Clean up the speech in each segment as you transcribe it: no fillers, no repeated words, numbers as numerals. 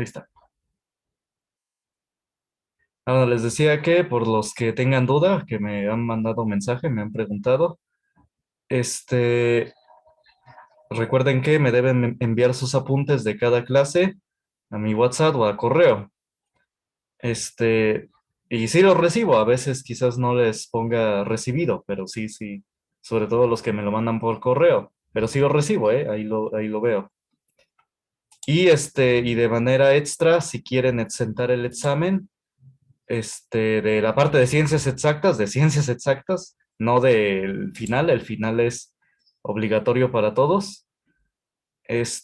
Ahí está. Ahora les decía que por los que tengan duda, que me han mandado mensaje, me han preguntado, este, recuerden que me deben enviar sus apuntes de cada clase a mi WhatsApp o a correo. Este, y sí los recibo, a veces quizás no les ponga recibido, pero sí, sí, sobre todo los que me lo mandan por correo, pero sí lo recibo, ahí lo veo. Y de manera extra, si quieren exentar el examen, de la parte de ciencias exactas, no del final, el final es obligatorio para todos.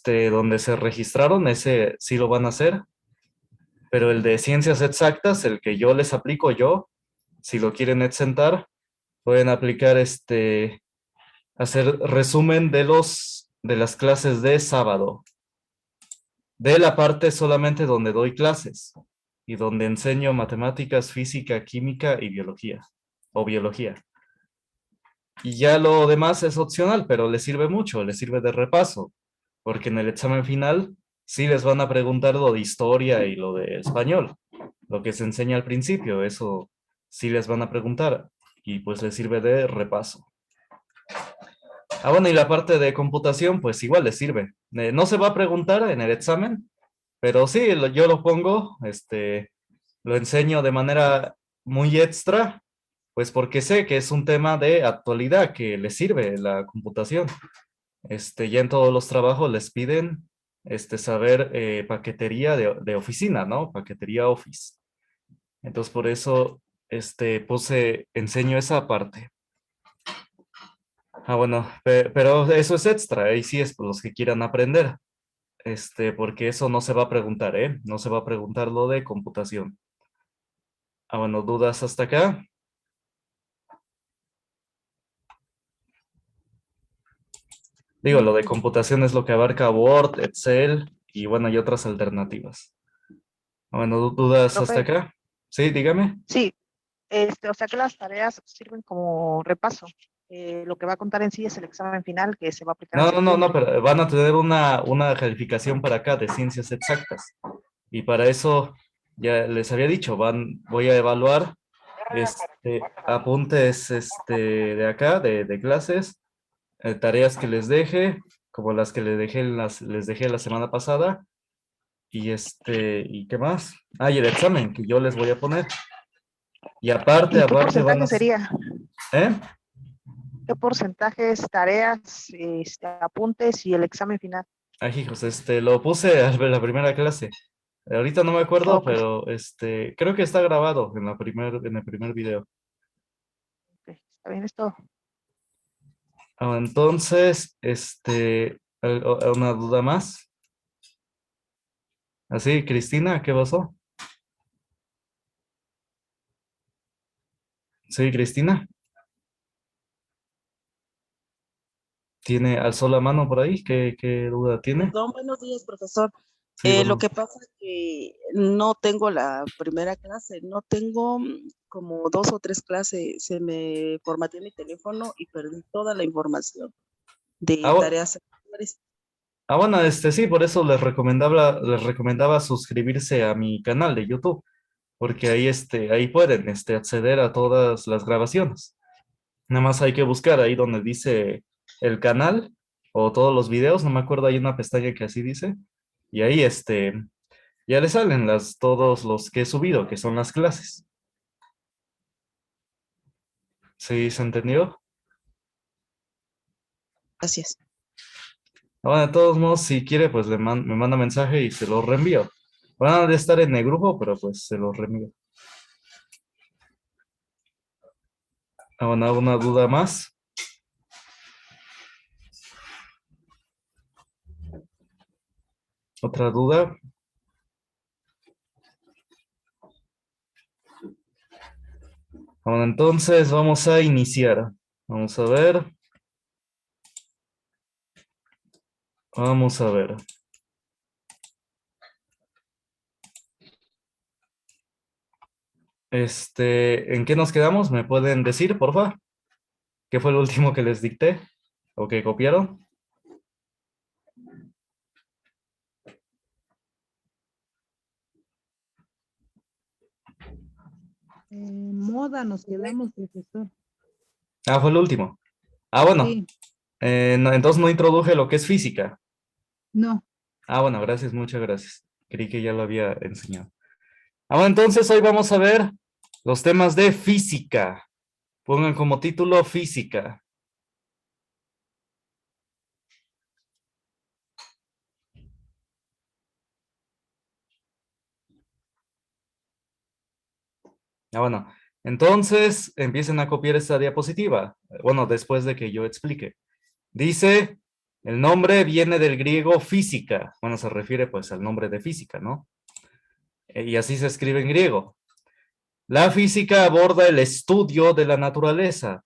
Donde se registraron, ese sí lo van a hacer, pero el de ciencias exactas, el que yo les aplico yo, si lo quieren exentar, pueden aplicar hacer resumen de las clases de sábado, de la parte solamente donde doy clases y donde enseño matemáticas, física, química y biología, o biología. Y ya lo demás es opcional, pero les sirve mucho, les sirve de repaso, porque en el examen final sí les van a preguntar lo de historia y lo de español, lo que se enseña al principio, eso sí les van a preguntar y pues les sirve de repaso. Ah, bueno, y la parte de computación, pues igual les sirve. No se va a preguntar en el examen, pero sí, yo lo pongo, lo enseño de manera muy extra, pues porque sé que es un tema de actualidad que les sirve la computación. Ya en todos los trabajos les piden saber paquetería de oficina, ¿no? Paquetería Office. Entonces por eso enseño esa parte. Ah, bueno, pero eso es extra, ahí sí es por los que quieran aprender, porque eso no se va a preguntar, ¿eh? No se va a preguntar lo de computación. Ah, bueno, ¿dudas hasta acá? Digo, lo de computación es lo que abarca Word, Excel y bueno, y otras alternativas. Ah, bueno, ¿dudas hasta Profe, acá? Sí, dígame. sí, o sea que las tareas sirven como repaso. Lo que va a contar en sí es el examen final que se va a aplicar en No, no, no, no, septiembre. pero van a tener una calificación para acá de ciencias exactas. Y para eso, ya les había dicho, voy a evaluar apuntes de acá, de clases, tareas que les deje, como las que les dejé la semana pasada, ¿y qué más? Ah, y el examen que yo les voy a poner. Y ¿Y qué aparte van a, porcentaje sería? ¿eh? ¿Qué porcentajes, tareas, apuntes y el examen final? Ay, hijos, lo puse a la primera clase. Ahorita no me acuerdo, Ok, pero creo que está grabado en el primer video. ok, está bien, es todo. Ah, entonces, una duda más. Así, Cristina, ¿qué pasó? Sí, Cristina, alzó la mano por ahí? ¿Qué duda tiene? Perdón, buenos días, profesor. Sí, Lo bueno. que pasa es que no tengo la primera clase, no tengo como dos o tres clases. Se me formateó mi teléfono y perdí toda la información Ah, de tareas escolares. bueno, sí, por eso les recomendaba suscribirse a mi canal de YouTube, porque ahí pueden, acceder a todas las grabaciones. Nada más hay que buscar ahí donde dice el canal o todos los videos, no me acuerdo, hay una pestaña que así dice, y ahí, ya le salen todos los que he subido, que son las clases. ¿Sí se entendió? Gracias. Bueno, de todos modos, si quiere, pues me manda mensaje y se lo reenvío. Van a estar en el grupo, pero pues se los reenvío. Ah, bueno, ¿alguna duda más? ¿Otra duda? Bueno, entonces vamos a iniciar. Vamos a ver. Vamos a ver. ¿En qué nos quedamos? ¿Me pueden decir, porfa? ¿Qué fue el último que les dicté? ¿O que copiaron? Moda nos quedamos, profesor. Ah, fue el último. Ah, bueno. Sí, Entonces no introduje lo que es física. no. Ah, bueno, gracias, muchas gracias. Creí que ya lo había enseñado. Ah, bueno, entonces hoy vamos a ver los temas de física. Pongan como título física. Ah, bueno, entonces empiecen a copiar esta diapositiva. Bueno, después de que yo explique. Dice, el nombre viene del griego física. Bueno, se refiere pues al nombre de física, ¿no? Y así se escribe en griego. La física aborda el estudio de la naturaleza.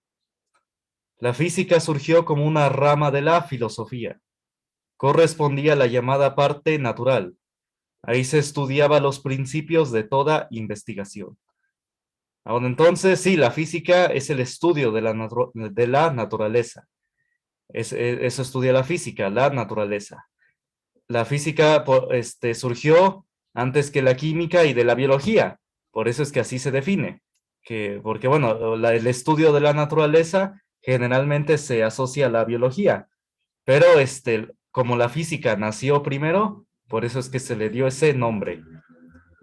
La física surgió como una rama de la filosofía. Correspondía a la llamada parte natural. Ahí se estudiaba los principios de toda investigación. Ahora entonces, sí, la física es el estudio de la naturaleza. Eso estudia la física, la naturaleza. La física surgió antes que la química y de la biología. Por eso es que así se define. Porque, bueno, el estudio de la naturaleza generalmente se asocia a la biología. Pero como la física nació primero, por eso es que se le dio ese nombre.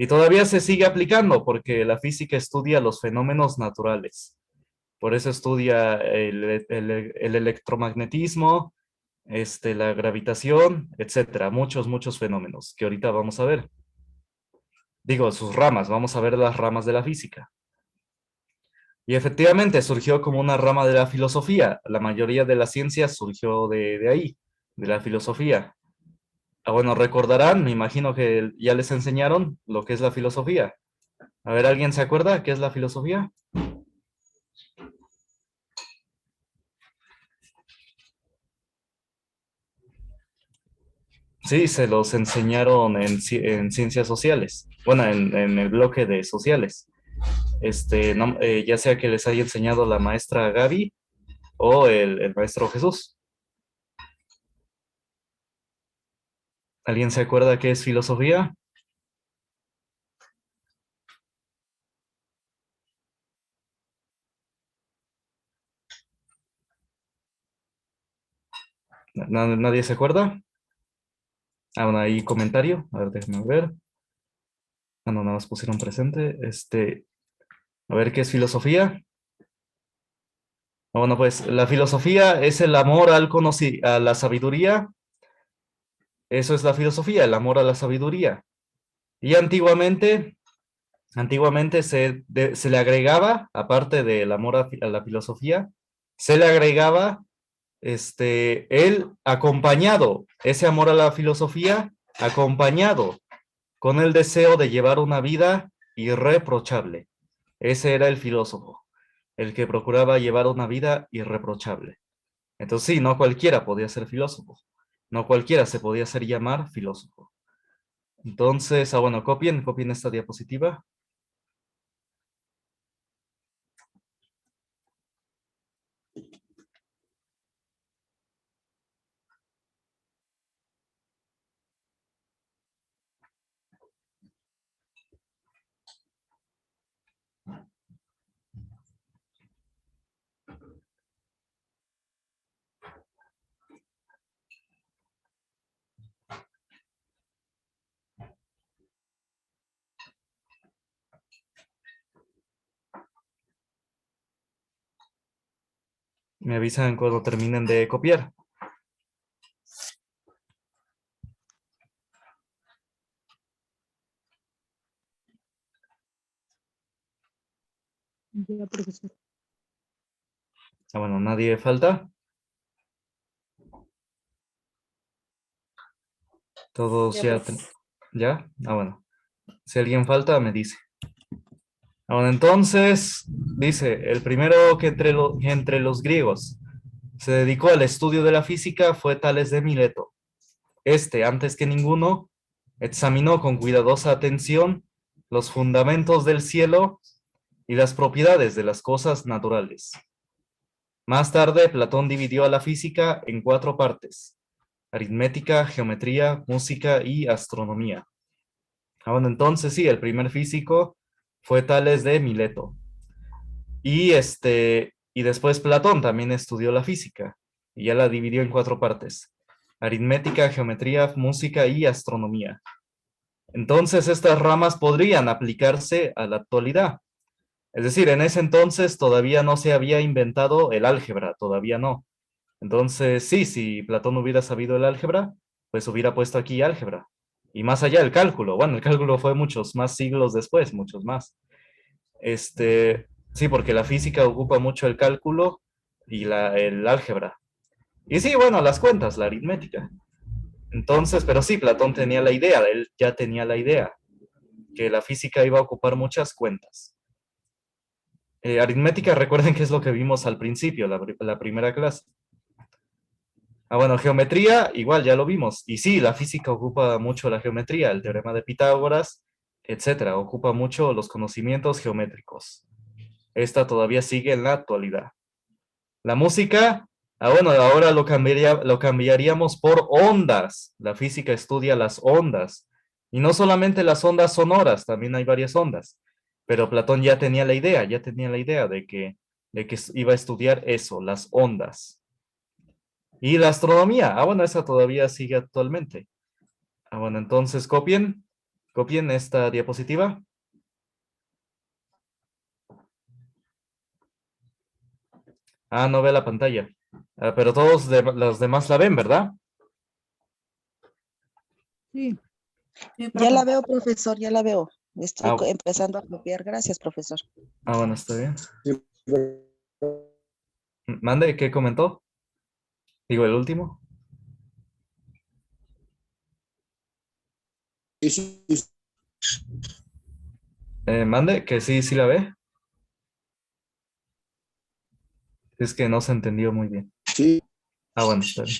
Y todavía se sigue aplicando porque la física estudia los fenómenos naturales. Por eso estudia el electromagnetismo, la gravitación, etcétera. Muchos fenómenos que ahorita vamos a ver. Digo, sus ramas, vamos a ver las ramas de la física. Y efectivamente surgió como una rama de la filosofía. La mayoría de las ciencias surgió de ahí, de la filosofía. Ah, bueno, recordarán, me imagino que ya les enseñaron lo que es la filosofía. A ver, ¿alguien se acuerda qué es la filosofía? Sí, se los enseñaron en ciencias sociales. Bueno, en el bloque de sociales. Ya sea que les haya enseñado la maestra Gaby o el maestro Jesús. ¿Alguien se acuerda qué es filosofía? ¿Nadie se acuerda? Ah, bueno, ahí comentario. A ver, déjenme ver. Ah, no, nada más pusieron presente. A ver, ¿qué es filosofía? Ah, bueno, pues la filosofía es el amor a la sabiduría. Eso es la filosofía, el amor a la sabiduría. Y antiguamente se le agregaba, aparte del amor a la filosofía, se le agregaba el acompañado, ese amor a la filosofía, acompañado con el deseo de llevar una vida irreprochable. Ese era el filósofo, el que procuraba llevar una vida irreprochable. Entonces sí, no cualquiera podía ser filósofo, no cualquiera se podía hacer llamar filósofo. Entonces, bueno, copien esta diapositiva. Me avisan cuando terminen de copiar. Ya, profesor. Ah, bueno, nadie falta. Todos ya. ¿Ya? Ah, bueno. Si alguien falta, me dice. Ah, bueno, entonces, dice, el primero que entre los griegos se dedicó al estudio de la física fue Tales de Mileto. Antes que ninguno, examinó con cuidadosa atención los fundamentos del cielo y las propiedades de las cosas naturales. Más tarde, Platón dividió a la física en 4 partes: aritmética, geometría, música y astronomía. Ah, bueno, entonces sí, el primer físico fue Tales de Mileto. Y después Platón también estudió la física y ya la dividió en 4 partes: aritmética, geometría, música y astronomía. Entonces estas ramas podrían aplicarse a la actualidad. Es decir, en ese entonces todavía no se había inventado el álgebra, todavía no. Entonces, sí, si Platón hubiera sabido el álgebra, pues hubiera puesto aquí álgebra. Y más allá el cálculo. Bueno, el cálculo fue muchos más siglos después, muchos más. Sí, porque la física ocupa mucho el cálculo y el álgebra. Y sí, bueno, las cuentas, la aritmética. Entonces, pero sí, Platón tenía la idea, él ya tenía la idea, que la física iba a ocupar muchas cuentas. Aritmética, recuerden que es lo que vimos al principio, la primera clase. Bueno, geometría, igual ya lo vimos. Y sí, la física ocupa mucho la geometría, el teorema de Pitágoras, etcétera. Ocupa mucho los conocimientos geométricos. Esta todavía sigue en la actualidad. La música, bueno, ahora lo cambiaríamos por ondas. La física estudia las ondas. Y no solamente las ondas sonoras, también hay varias ondas. Pero Platón ya tenía la idea, de que iba a estudiar eso, las ondas. Y la astronomía, bueno, esa todavía sigue actualmente. Bueno, entonces copien esta diapositiva. No ve la pantalla. Pero todos los demás la ven, ¿verdad? Sí, Ya la veo, profesor, ya la veo. Estoy Ah, empezando a copiar. Gracias, profesor. Bueno, está bien. Mande, ¿qué comentó? Digo, el último. Sí, Mande, que sí, sí la ve. Es que no se entendió muy bien. sí. Bueno, está bien.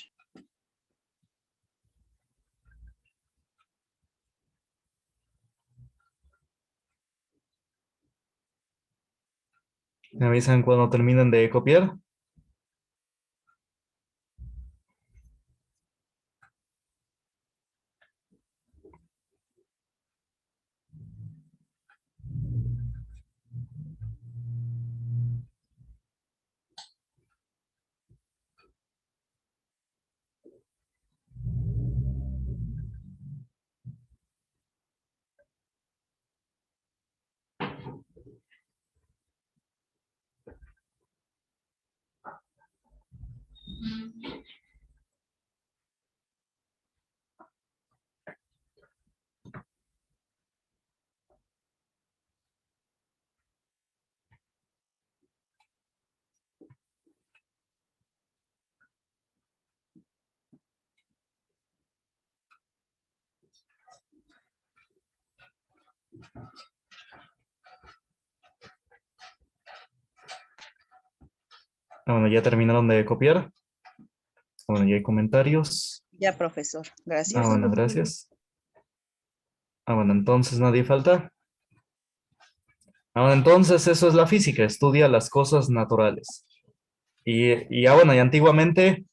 Me avisan cuando terminen de copiar. Bueno, ya terminaron de copiar. Bueno, ya hay comentarios. Ya, profesor. Gracias. Bueno, gracias. Bueno, entonces nadie falta. Bueno, entonces eso es la física, estudia las cosas naturales. Bueno, y antiguamente,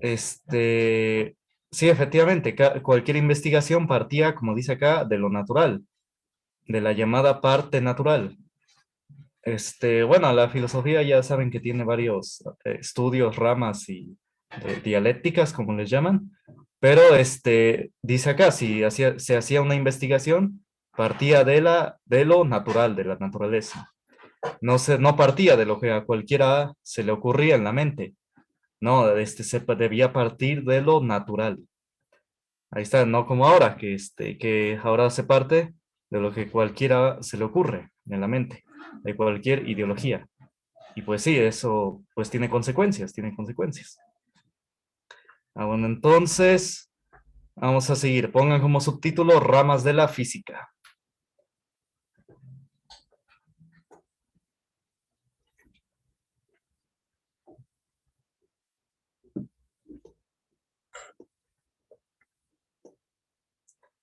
sí, efectivamente, cualquier investigación partía, como dice acá, de lo natural, de la llamada parte natural. Bueno, la filosofía ya saben que tiene varios estudios, ramas y dialécticas, como les llaman, pero dice acá, si se hacía una investigación, partía de lo natural, de la naturaleza. No partía de lo que a cualquiera se le ocurría en la mente. No, se debía partir de lo natural. Ahí está, no como ahora, que ahora se parte de lo que cualquiera se le ocurre en la mente, de cualquier ideología. Y pues sí, eso pues tiene consecuencias, tiene consecuencias. Bueno, entonces vamos a seguir. Pongan como subtítulo ramas de la física.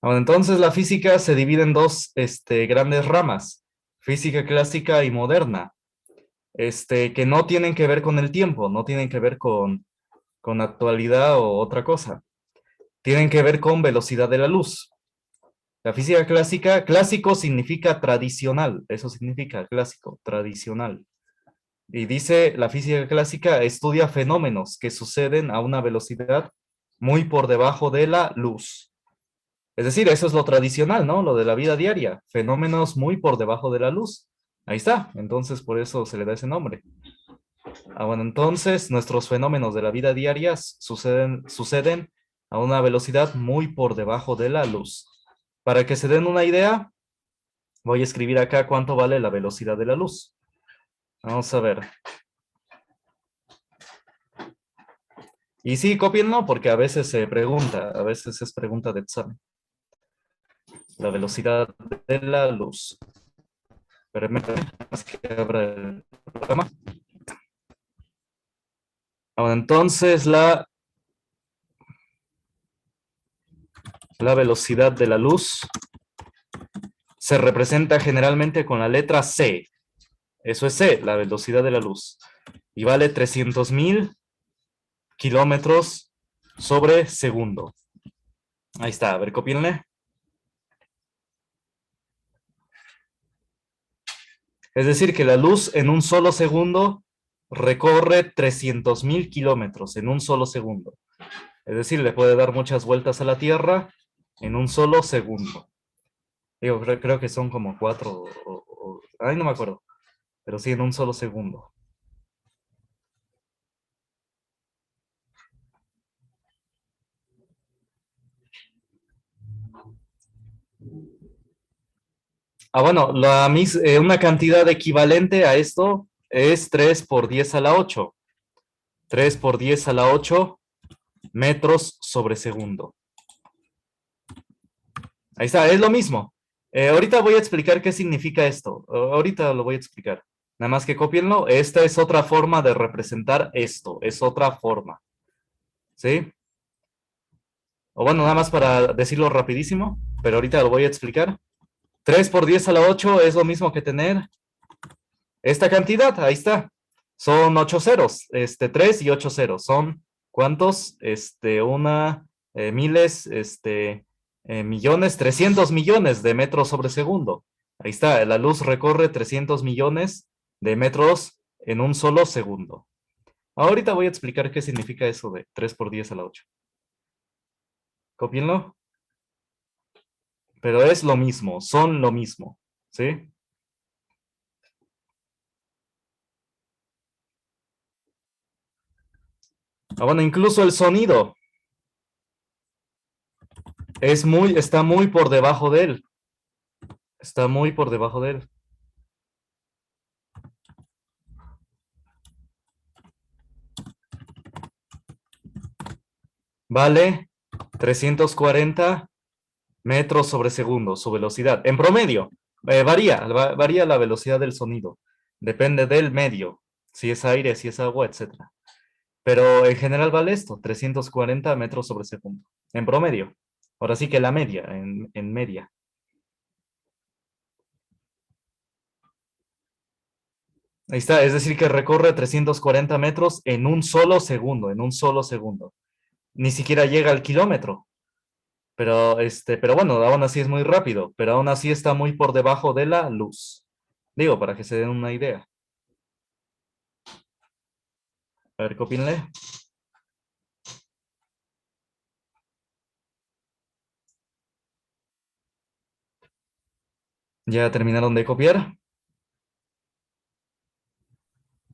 Bueno, entonces la física se divide en dos grandes ramas: física clásica y moderna, que no tienen que ver con el tiempo, no tienen que ver con actualidad o otra cosa. Tienen que ver con velocidad de la luz. La física clásica, clásico significa tradicional, eso significa clásico, tradicional. Y dice, la física clásica estudia fenómenos que suceden a una velocidad muy por debajo de la luz. Es decir, eso es lo tradicional, ¿no? Lo de la vida diaria, fenómenos muy por debajo de la luz. Ahí está, entonces por eso se le da ese nombre. Bueno, entonces nuestros fenómenos de la vida diaria suceden a una velocidad muy por debajo de la luz. Para que se den una idea, voy a escribir acá cuánto vale la velocidad de la luz. Vamos a ver. Y sí, cópienlo porque a veces se pregunta, a veces es pregunta de examen. La velocidad de la luz. Permítanme más que abra el programa. Ahora, entonces la velocidad de la luz se representa generalmente con la letra C. Eso es C, la velocidad de la luz. Y vale 300.000 kilómetros sobre segundo. Ahí está, a ver, copienle. Es decir, que la luz en un solo segundo recorre 300.000 kilómetros en un solo segundo. Es decir, le puede dar muchas vueltas a la Tierra en un solo segundo. Digo, creo que son como 4 ay, no me acuerdo. Pero sí, en un solo segundo. Bueno, una cantidad equivalente a esto es 3 por 10 a la 8. 3 por 10 a la 8 metros sobre segundo. Ahí está, es lo mismo. Ahorita voy a explicar qué significa esto. Ahorita lo voy a explicar. Nada más que cópienlo. Esta es otra forma de representar esto. Es otra forma. ¿Sí? O bueno, nada más para decirlo rapidísimo, pero ahorita lo voy a explicar. 3 por 10 a la 8 es lo mismo que tener esta cantidad. Ahí está. Son 8 ceros. 3 y 8 ceros. Son ¿cuántos? Miles, millones, 300 millones de metros sobre segundo. Ahí está, la luz recorre 300 millones de metros en un solo segundo. Ahorita voy a explicar qué significa eso de 3 por 10 a la 8. Cópienlo. Pero es lo mismo, son lo mismo, ¿sí? Bueno, incluso el sonido está muy por debajo de él. Está muy por debajo de él. Vale 340 metros sobre segundo, su velocidad. En promedio, varía la velocidad del sonido. Depende del medio, si es aire, si es agua, etc. Pero en general vale esto, 340 metros sobre segundo. En promedio. Ahora sí que la media, en media. Ahí está, es decir que recorre 340 metros en un solo segundo, en un solo segundo. Ni siquiera llega al kilómetro. Pero bueno, aún así es muy rápido, pero aún así está muy por debajo de la luz. Digo, para que se den una idea. A ver, cópienle. ¿Ya terminaron de copiar?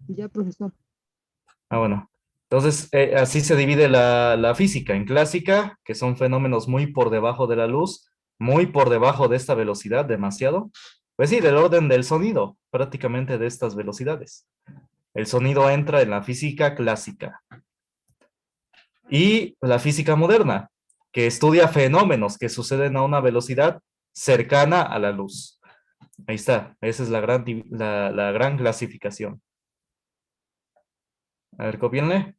Ya, profesor. Bueno. Entonces, así se divide la física. En clásica, que son fenómenos muy por debajo de la luz, muy por debajo de esta velocidad, demasiado. Pues sí, del orden del sonido, prácticamente de estas velocidades. El sonido entra en la física clásica. Y la física moderna, que estudia fenómenos que suceden a una velocidad cercana a la luz. Ahí está, esa es la gran clasificación. A ver, copienle.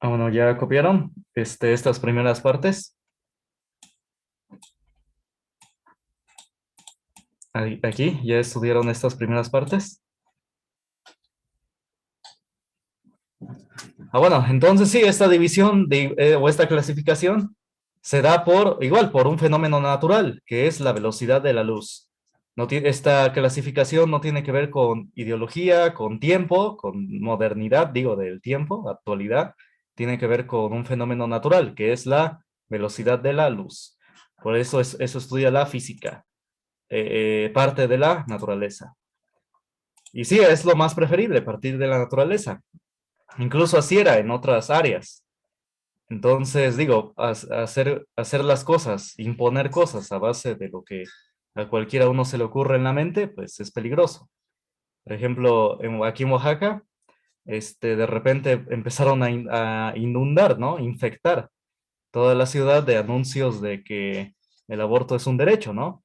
Bueno, ¿ya copiaron estas primeras partes? Aquí, ¿ya estudiaron estas primeras partes? Bueno, entonces sí, esta división o esta clasificación se da igual, por un fenómeno natural, que es la velocidad de la luz. Esta clasificación no tiene que ver con ideología, con tiempo, con modernidad, digo, del tiempo, actualidad. Tiene que ver con un fenómeno natural, que es la velocidad de la luz. Por eso eso estudia la física, parte de la naturaleza. Y sí, es lo más preferible, partir de la naturaleza. Incluso así era en otras áreas. Entonces, digo, hacer las cosas, imponer cosas a base de lo que a cualquiera uno se le ocurre en la mente, pues es peligroso. Por ejemplo, aquí en Oaxaca, de repente empezaron a inundar, ¿no? Infectar toda la ciudad de anuncios de que el aborto es un derecho, ¿no?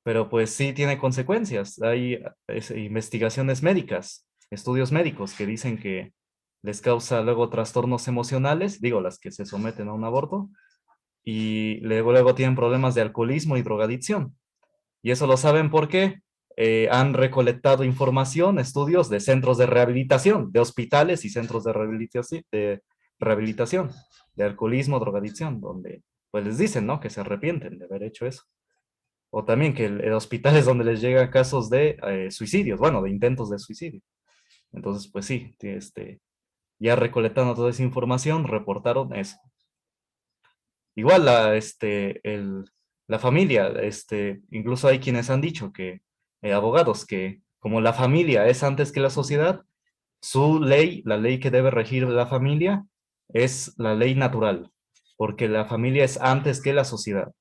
Pero pues sí tiene consecuencias. Hay investigaciones médicas, estudios médicos que dicen que les causa luego trastornos emocionales, digo, las que se someten a un aborto, y luego tienen problemas de alcoholismo y drogadicción. Y eso lo saben porque han recolectado información, estudios de centros de rehabilitación, de hospitales y centros de rehabilitación, de alcoholismo, drogadicción, donde pues les dicen, ¿no? Que se arrepienten de haber hecho eso. O también que el hospital es donde les llegan casos de suicidios, bueno, de intentos de suicidio. Entonces, pues sí, ya recolectando toda esa información, reportaron eso. Igual la familia, incluso hay quienes han dicho que, abogados, que como la familia es antes que la sociedad, su ley, la ley que debe regir la familia, es la ley natural, porque la familia es antes que la sociedad.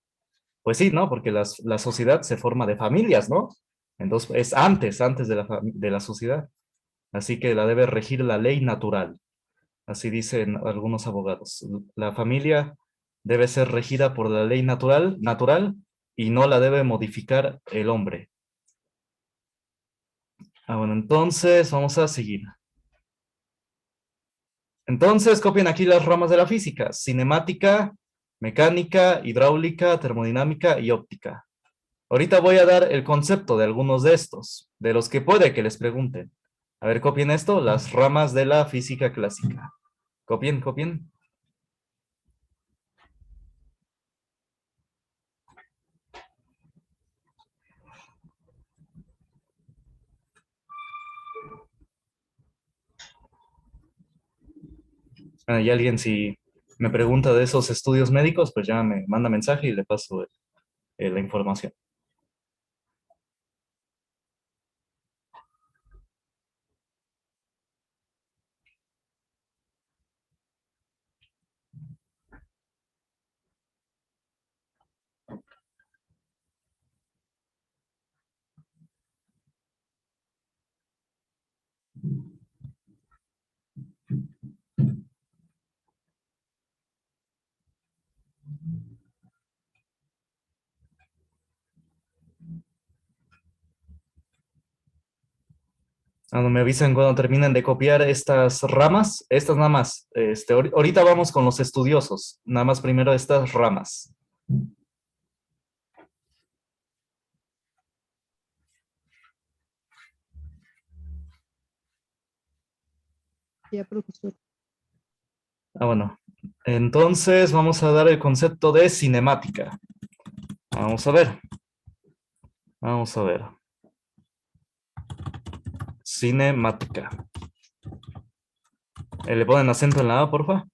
Pues sí, ¿no? Porque la sociedad se forma de familias, ¿no? Entonces es antes de la sociedad. Así que la debe regir la ley natural. Así dicen algunos abogados. La familia debe ser regida por la ley natural y no la debe modificar el hombre. Bueno, entonces vamos a seguir. Entonces copien aquí las ramas de la física: cinemática, mecánica, hidráulica, termodinámica y óptica. Ahorita voy a dar el concepto de algunos de estos, de los que puede que les pregunten. A ver, copien esto, las ramas de la física clásica. Copien, copien. Y alguien si me pregunta de esos estudios médicos, pues ya me manda mensaje y le paso la información. Cuando me avisen cuando terminen de copiar estas ramas, estas nada más. Ahorita vamos con los estudiosos, nada más primero estas ramas. Ya, profesor. Bueno, entonces vamos a dar el concepto de cinemática. Vamos a ver. Vamos a ver. Cinemática. ¿Le ponen acento en la A, porfa?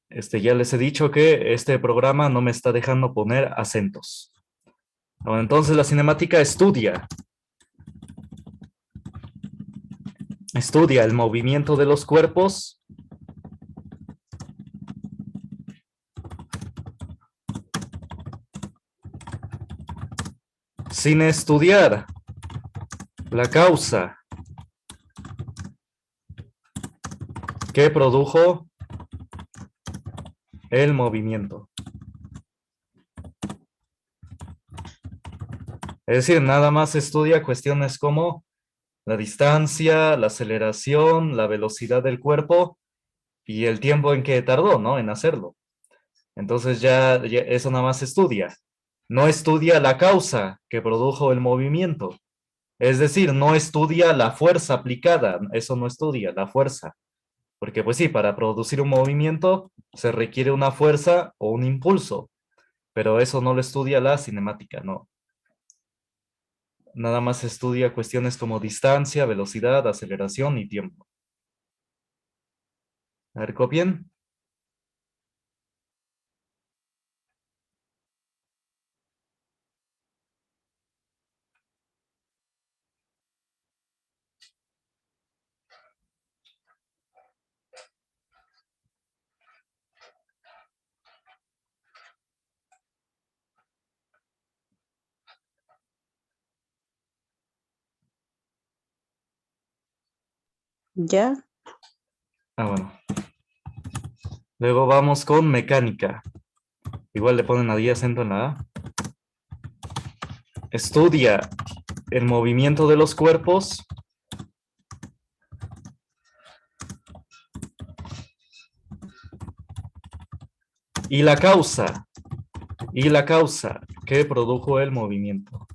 Ya les he dicho que este programa no me está dejando poner acentos. Bueno, entonces la cinemática estudia el movimiento de los cuerpos sin estudiar la causa que produjo el movimiento. Es decir, nada más estudia cuestiones como la distancia, la aceleración, la velocidad del cuerpo, y el tiempo en que tardó, ¿no? En hacerlo. Entonces ya eso nada más estudia. No estudia la causa que produjo el movimiento. Es decir, no estudia la fuerza aplicada. Eso no estudia, la fuerza. Porque pues sí, para producir un movimiento se requiere una fuerza o un impulso. Pero eso no lo estudia la cinemática, no. Nada más estudia cuestiones como distancia, velocidad, aceleración y tiempo. A ver, copien. ¿Ya? Ah, bueno. Luego vamos con mecánica. Igual le ponen ahí acento en la A. Estudia el movimiento de los cuerpos y la causa que produjo el movimiento.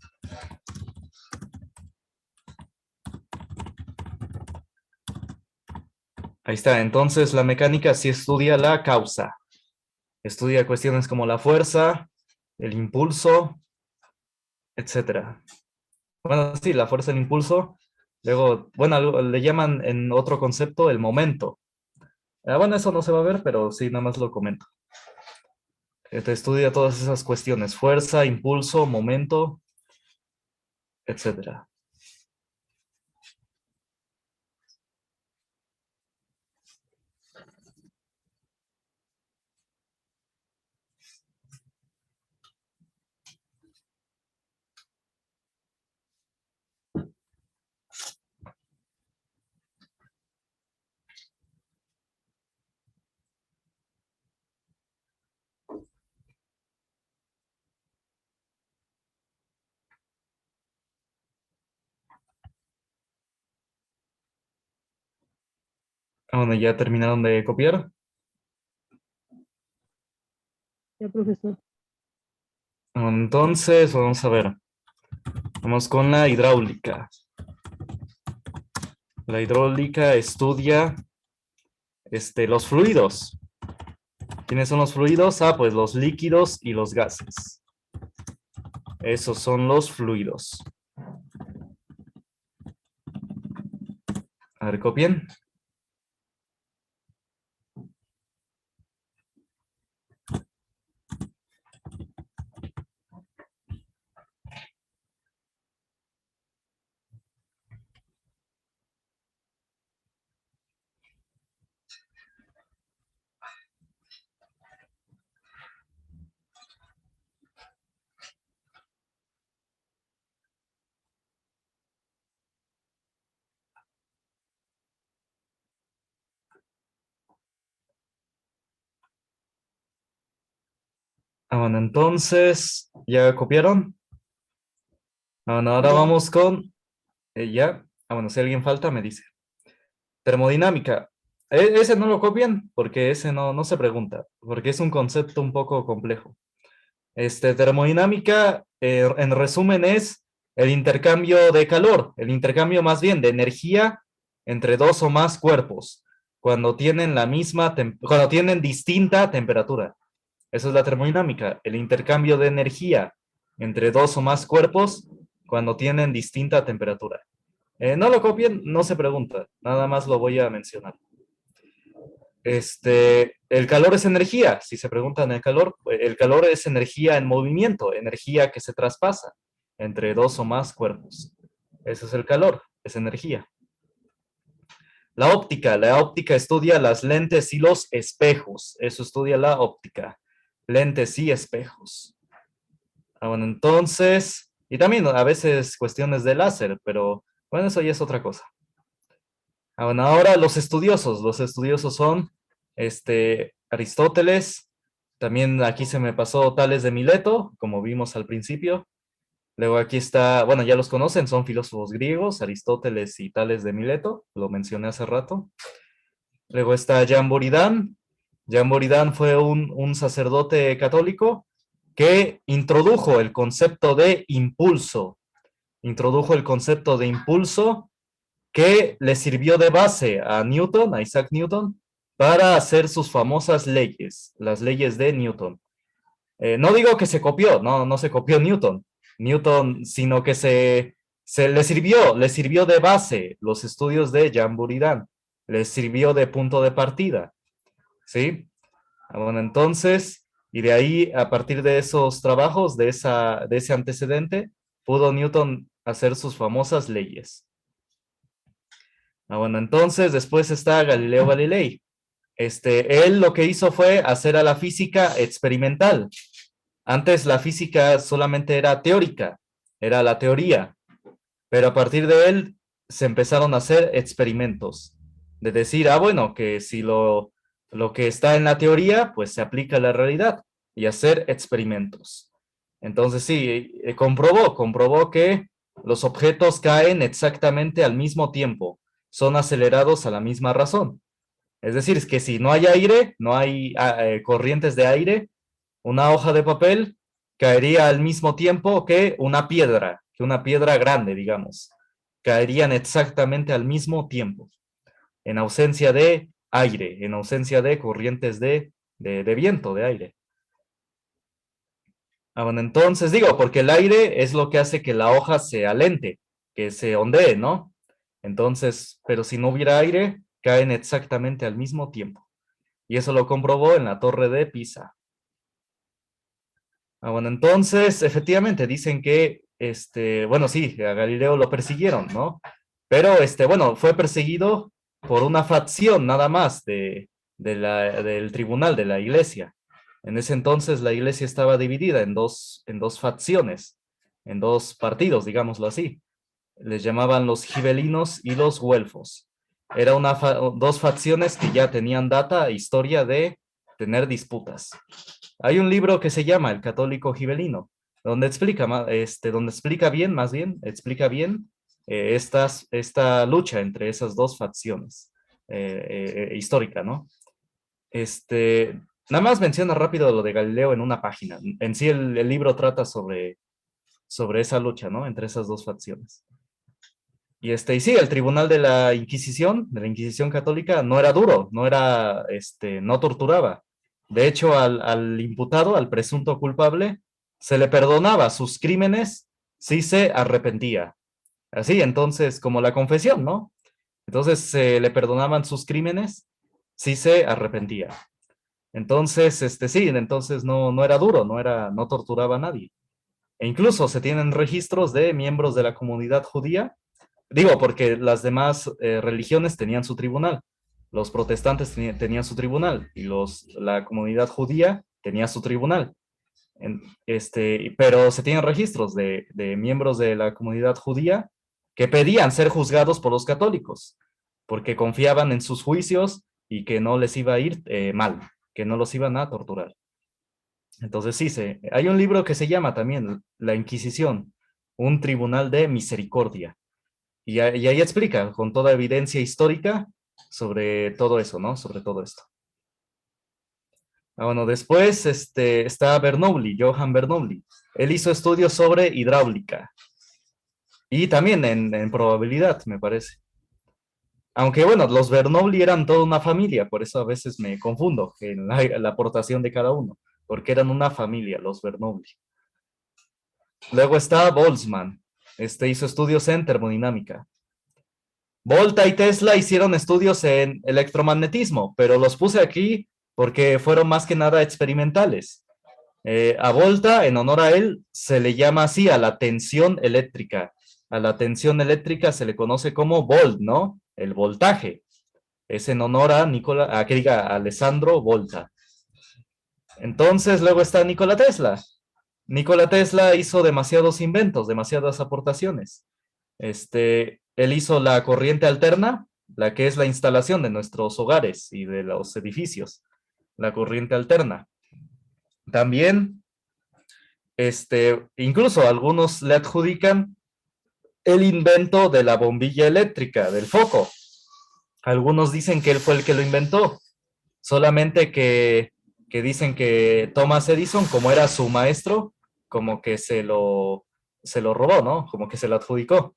Ahí está, entonces la mecánica sí estudia la causa. Estudia cuestiones como la fuerza, el impulso, etcétera. Bueno, sí, la fuerza, el impulso. Luego, bueno, le llaman en otro concepto el momento. Bueno, eso no se va a ver, pero sí, nada más lo comento. Te estudia todas esas cuestiones, fuerza, impulso, momento, etcétera. Bueno, ya terminaron de copiar. Ya, profesor. Entonces, vamos a ver. Vamos con la hidráulica. La hidráulica estudia los fluidos. ¿Quiénes son los fluidos? Ah, pues los líquidos y los gases. Esos son los fluidos. A ver, copien. Ah, bueno, entonces, ¿ya copiaron? Ah, bueno, ahora Ya. vamos con, ya. Ah, bueno, si alguien falta, me dice. Termodinámica. Ese no lo copian porque ese no se pregunta, porque es un concepto un poco complejo. Termodinámica, en resumen, es el intercambio de calor, el intercambio más bien de energía entre dos o más cuerpos, cuando tienen cuando tienen distinta temperatura. Eso es la termodinámica, el intercambio de energía entre dos o más cuerpos cuando tienen distinta temperatura. No lo copien, no se pregunta, nada más lo voy a mencionar. El calor es energía, si se preguntan el calor es energía en movimiento, energía que se traspasa entre dos o más cuerpos. Eso es el calor, es energía. La óptica estudia las lentes y los espejos, eso estudia la óptica, lentes y espejos. Bueno, entonces, y también a veces cuestiones de láser, pero bueno, eso ya es otra cosa. Bueno, ahora los estudiosos son Aristóteles, también aquí se me pasó Tales de Mileto, como vimos al principio. Luego aquí está, bueno, ya los conocen, son filósofos griegos, Aristóteles y Tales de Mileto, lo mencioné hace rato. Luego está Jean Buridan. Jean Buridan fue un sacerdote católico que introdujo el concepto de impulso. Introdujo el concepto de impulso que le sirvió de base a Newton, a Isaac Newton, para hacer sus famosas leyes, las leyes de Newton. No digo que se copió, no se copió Newton, sino que le sirvió de base los estudios de Jean Buridan, le sirvió de punto de partida, ¿sí? Bueno, entonces, y de ahí, a partir de esos trabajos, de ese antecedente, pudo Newton hacer sus famosas leyes. Bueno, entonces, después está Galileo Galilei. Él lo que hizo fue hacer a la física experimental. Antes la física solamente era teórica, era la teoría, pero a partir de él se empezaron a hacer experimentos, de decir, bueno, que si lo que está en la teoría, pues se aplica a la realidad, y hacer experimentos. Entonces sí, comprobó que los objetos caen exactamente al mismo tiempo, son acelerados a la misma razón. Es decir, es que si no hay aire, no hay corrientes de aire, una hoja de papel caería al mismo tiempo que una piedra grande, digamos. Caerían exactamente al mismo tiempo, en ausencia de aire, en ausencia de corrientes de viento, de aire. Bueno, entonces digo, porque el aire es lo que hace que la hoja se alente, que se ondee, ¿no? Entonces, pero si no hubiera aire, caen exactamente al mismo tiempo. Y eso lo comprobó en la Torre de Pisa. Bueno, entonces, efectivamente, dicen que, bueno, sí, a Galileo lo persiguieron, ¿no? Pero, bueno, fue perseguido por una facción nada más del tribunal de la iglesia. En ese entonces la iglesia estaba dividida en dos facciones, en dos partidos, digámoslo así. Les llamaban los gibelinos y los güelfos. Eran dos facciones que ya tenían data, historia de tener disputas. Hay un libro que se llama El Católico Gibelino, donde explica bien esta lucha entre esas dos facciones histórica, ¿no? Nada más menciona rápido lo de Galileo en una página. En sí el libro trata sobre esa lucha, ¿no? Entre esas dos facciones. Y sí, el tribunal de la Inquisición católica, no era duro, no torturaba. De hecho, al imputado, al presunto culpable, se le perdonaba sus crímenes si se arrepentía. Así, entonces, como la confesión, ¿no? Entonces, se le perdonaban sus crímenes si se arrepentía. Entonces, sí, entonces no era duro, no torturaba a nadie. E incluso se tienen registros de miembros de la comunidad judía. Digo, porque las demás religiones tenían su tribunal. Los protestantes tenían su tribunal y la comunidad judía tenía su tribunal. Pero se tienen registros de miembros de la comunidad judía que pedían ser juzgados por los católicos, porque confiaban en sus juicios y que no les iba a ir mal, que no los iban a torturar. Entonces sí, hay un libro que se llama también La Inquisición, un tribunal de misericordia. Y ahí explica con toda evidencia histórica sobre todo eso, ¿no? Sobre todo esto. Bueno, después está Bernoulli, Johann Bernoulli. Él hizo estudios sobre hidráulica y también en probabilidad, me parece. Aunque bueno, los Bernoulli eran toda una familia, por eso a veces me confundo en la aportación de cada uno, porque eran una familia, los Bernoulli. Luego está Boltzmann, hizo estudios en termodinámica. Volta y Tesla hicieron estudios en electromagnetismo, pero los puse aquí porque fueron más que nada experimentales. A Volta, en honor a él, se le llama así a la tensión eléctrica. A la tensión eléctrica se le conoce como volt, ¿no? El voltaje. Es en honor a Alessandro Volta. Entonces, luego está Nikola Tesla. Nikola Tesla hizo demasiados inventos, demasiadas aportaciones. Él hizo la corriente alterna, la que es la instalación de nuestros hogares y de los edificios, la corriente alterna. También, incluso algunos le adjudican el invento de la bombilla eléctrica, del foco. algunos dicen que él fue el que lo inventó, solamente que dicen que Thomas Edison, como era su maestro, como que se lo robó, ¿no? Como que se lo adjudicó.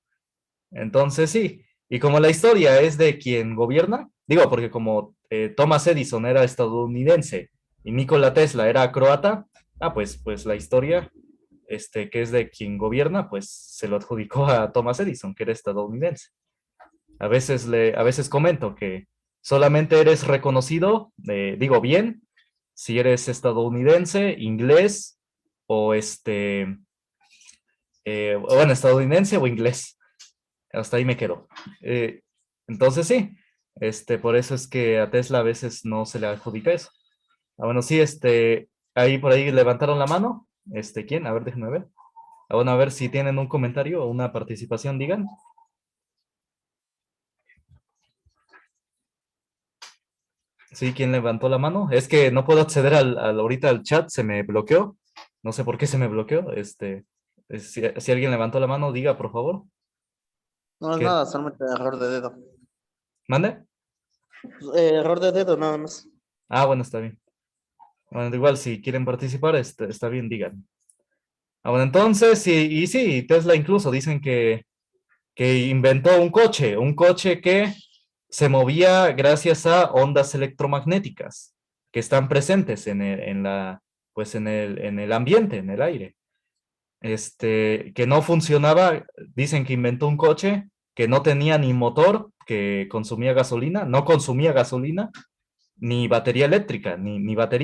Entonces sí, y como la historia es de quien gobierna, digo, porque como Thomas Edison era estadounidense y Nikola Tesla era croata, pues la historia, que es de quien gobierna, pues se lo adjudicó a Thomas Edison, que era estadounidense. A veces comento que solamente eres reconocido, digo bien, si eres estadounidense, inglés o bueno, estadounidense o inglés. Hasta ahí me quedo. Entonces sí, por eso es que a Tesla a veces no se le adjudica eso. Bueno, sí, ahí por ahí levantaron la mano. ¿Quién? A ver, déjenme ver. Bueno, a ver si tienen un comentario o una participación, digan. Sí, ¿quién levantó la mano? Es que no puedo acceder ahorita al chat, se me bloqueó. No sé por qué se me bloqueó. Si alguien levantó la mano, diga, por favor. No es ¿Qué? nada, solamente error de dedo. ¿Mande? Error de dedo, nada más. Bueno, está bien. Bueno, igual, si quieren participar, está bien, digan. Bueno, entonces, y sí, Tesla incluso dicen que inventó un coche que se movía gracias a ondas electromagnéticas que están presentes pues en el ambiente, en el aire. Que no funcionaba, dicen que inventó un coche que no tenía ni motor, que consumía gasolina, no consumía gasolina, ni batería eléctrica, ni batería.